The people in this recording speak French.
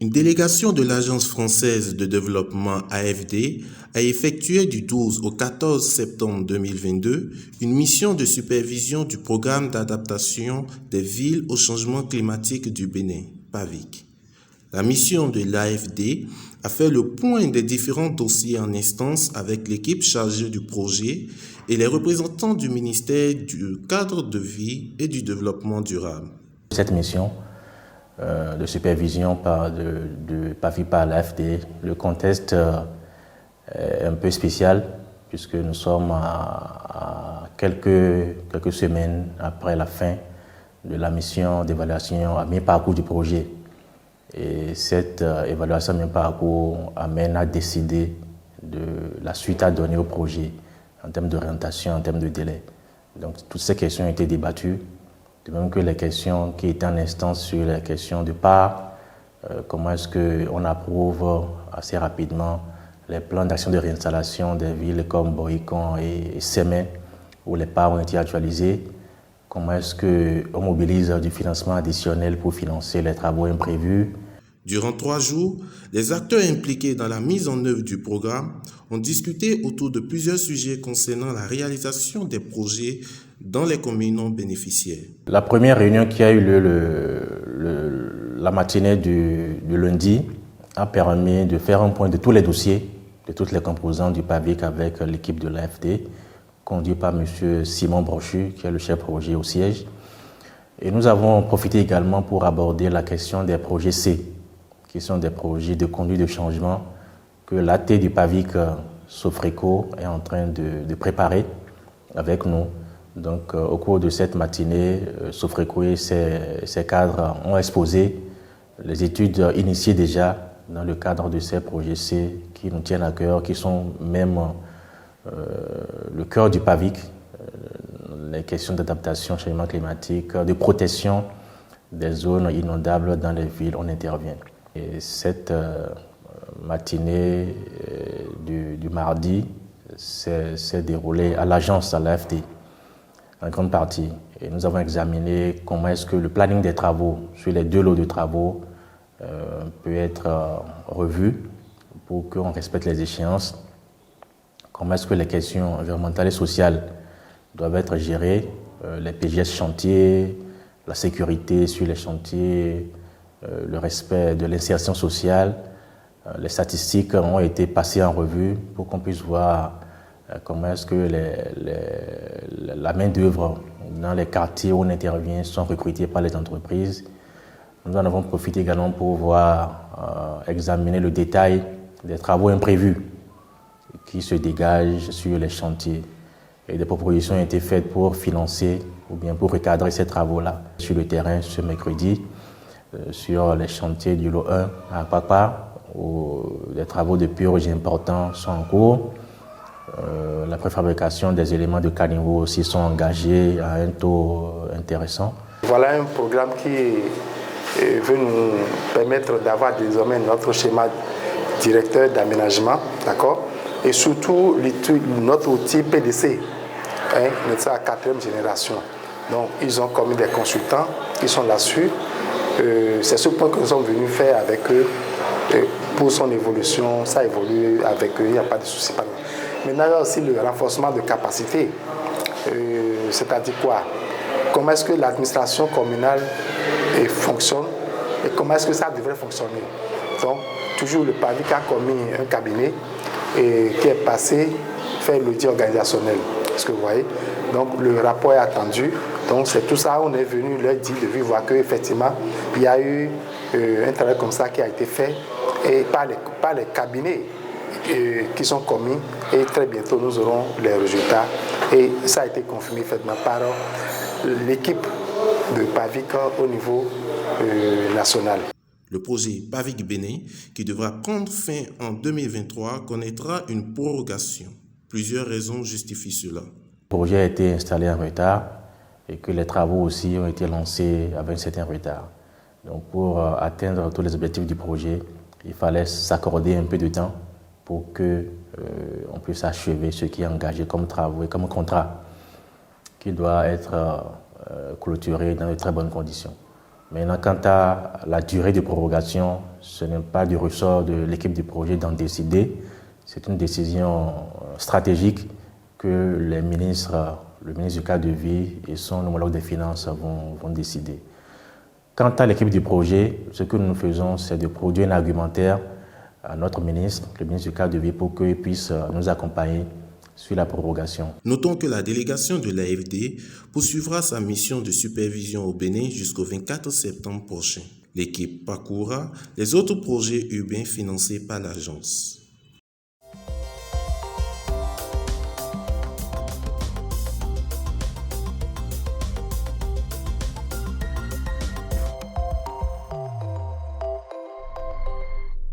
Une délégation de l'Agence française de développement AFD a effectué du 12 au 14 septembre 2022 une mission de supervision du programme d'adaptation des villes au changement climatique du Bénin, PAVIC. La mission de l'AFD a fait le point des différents dossiers en instance avec l'équipe chargée du projet et les représentants du ministère du cadre de vie et du développement durable. Cette mission de supervision de PAVIC par l'AFD, le contexte est un peu spécial puisque nous sommes à quelques semaines après la fin de la mission d'évaluation à mi-parcours du projet. Et cette évaluation à mi-parcours amène à décider de la suite à donner au projet en termes d'orientation, en termes de délai. Donc toutes ces questions ont été débattues, de même que les questions qui étaient en instance sur les questions de part, comment est-ce qu'on approuve assez rapidement les plans d'action de réinstallation des villes comme Boïcon et Sémé, où les parts ont été actualisées, comment est-ce qu'on mobilise du financement additionnel pour financer les travaux imprévus. Durant 3 jours, les acteurs impliqués dans la mise en œuvre du programme ont discuté autour de plusieurs sujets concernant la réalisation des projets dans les communes non bénéficiaires. La première réunion qui a eu lieu la matinée du lundi a permis de faire un point de tous les dossiers, de toutes les composantes du PAVIC avec l'équipe de l'AFD, conduit par M. Simon Brochu, qui est le chef projet au siège. Et nous avons profité également pour aborder la question des projets C, qui sont des projets de conduite de changement que l'AT du PAVIC Sofreco est en train de préparer avec nous. Donc, au cours de cette matinée, Sofreco et ses cadres ont exposé les études initiées déjà dans le cadre de ces projets C qui nous tiennent à cœur, qui sont même le cœur du PAVIC, les questions d'adaptation au changement climatique, de protection des zones inondables dans les villes, on intervient. Et cette matinée du mardi s'est déroulée à l'agence, à l'AFD, en grande partie. Et nous avons examiné comment est-ce que le planning des travaux sur les 2 lots de travaux peut être revu pour qu'on respecte les échéances. Comment est-ce que les questions environnementales et sociales doivent être gérées, les PGS chantiers, la sécurité sur les chantiers, le respect de l'insertion sociale. Les statistiques ont été passées en revue pour qu'on puisse voir comment est-ce que la main-d'œuvre dans les quartiers où on intervient sont recrutées par les entreprises. Nous en avons profité également pour voir examiner le détail des travaux imprévus qui se dégagent sur les chantiers. Et des propositions ont été faites pour financer ou bien pour recadrer ces travaux-là sur le terrain ce mercredi. Sur les chantiers du lot 1 à Papa, où les travaux de purge importants sont en cours. La préfabrication des éléments de caniveau aussi sont engagés à un taux intéressant. Voilà un programme qui veut nous permettre d'avoir désormais notre schéma directeur d'aménagement, d'accord, et surtout notre outil PDC, notre 4e génération. Donc ils ont commis des consultants qui sont là-dessus. C'est ce point que nous sommes venus faire avec eux pour son évolution. Ça évolue avec eux, il n'y a pas de souci. Maintenant, il y a aussi le renforcement de capacité. C'est-à-dire quoi? Comment est-ce que l'administration communale fonctionne et comment est-ce que ça devrait fonctionner? Donc, toujours le PAVIC a commis un cabinet qui est passé faire l'audit organisationnel. Est-ce que vous voyez? Donc, le rapport est attendu. Donc c'est tout ça, on est venu leur dire de vive voix qu'effectivement, il y a eu un travail comme ça qui a été fait et par les cabinets qui sont commis et très bientôt nous aurons les résultats et ça a été confirmé effectivement par l'équipe de PAVIC au niveau national. Le projet PAVIC Bénin, qui devra prendre fin en 2023, connaîtra une prorogation. Plusieurs raisons justifient cela. Le projet a été installé en retard et que les travaux aussi ont été lancés avec un certain retard. Donc pour atteindre tous les objectifs du projet, il fallait s'accorder un peu de temps pour qu'on puisse achever ce qui est engagé comme travaux et comme contrat qui doit être clôturé dans de très bonnes conditions. Maintenant, quant à la durée de prorogation, ce n'est pas du ressort de l'équipe du projet d'en décider. C'est une décision stratégique que les ministres, le ministre du cadre de vie et son homologue des finances vont décider. Quant à l'équipe du projet, ce que nous faisons, c'est de produire un argumentaire à notre ministre, le ministre du cadre de vie, pour qu'il puisse nous accompagner sur la prorogation. Notons que la délégation de l'AFD poursuivra sa mission de supervision au Bénin jusqu'au 24 septembre prochain. L'équipe parcourra les autres projets urbains financés par l'agence.